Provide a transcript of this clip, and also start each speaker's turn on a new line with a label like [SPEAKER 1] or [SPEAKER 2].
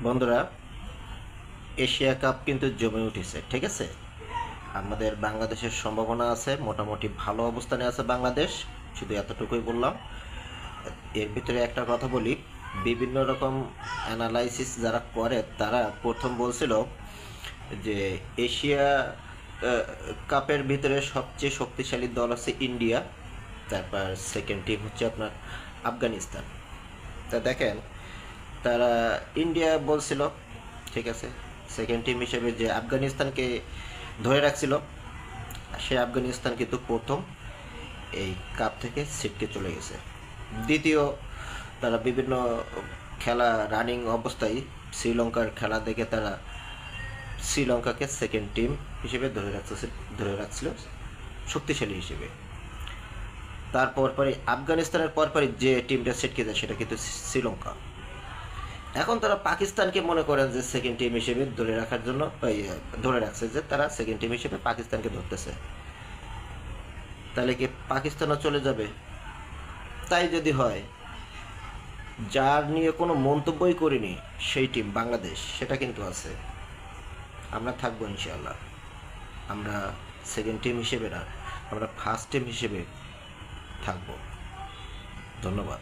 [SPEAKER 1] বন্ধুরা, Asia cup কিন্তু জমে উঠেছে, ঠিক আছে। আমাদের বাংলাদেশের সম্ভাবনা আছে, মোটামুটি ভালো অবস্থানে আছে বাংলাদেশ, শুধু এতটুকুই বললাম। এর ভিতরে একটা কথা বলি, বিভিন্ন রকম অ্যানালাইসিস যারা করে তারা প্রথম বলছিল যে এশিয়া কাপের ভিতরে সবচেয়ে শক্তিশালী দল আছে ইন্ডিয়া, তারপর সেকেন্ড টিম হচ্ছে আপনার আফগানিস্তান। তা দেখেন, তারা ইন্ডিয়া বলছিল, ঠিক আছে। সেকেন্ড টিম হিসেবে যে আফগানিস্তানকে ধরে রাখছিল, সে আফগানিস্তান কিন্তু প্রথম এই কাপ থেকে ছিটকে চলে গেছে। দ্বিতীয়, তারা বিভিন্ন খেলা রানিং অবস্থায় শ্রীলঙ্কার খেলা দেখে তারা শ্রীলঙ্কাকে সেকেন্ড টিম হিসেবে ধরে রাখছিল শক্তিশালী হিসেবে। তারপর পরে আফগানিস্তানের পরপরই যে টিমটা ছিটকে যায় সেটা কিন্তু শ্রীলঙ্কা। এখন তারা পাকিস্তানকে মনে করেন যে সেকেন্ড টিম হিসেবে ধরে রাখার জন্য ধরে রাখছে, যে তারা সেকেন্ড টিম হিসেবে পাকিস্তানকে ধরতেছে। তাহলে কি পাকিস্তানও চলে যাবে? তাই যদি হয়, যার নিয়ে কোনো মন্তব্যই করিনি সেই টিম বাংলাদেশ, সেটা কিন্তু আছে। আমরা থাকবো ইনশাআল্লাহ। আমরা সেকেন্ড টিম হিসেবে না, আমরা ফার্স্ট টিম হিসেবে থাকবো। ধন্যবাদ।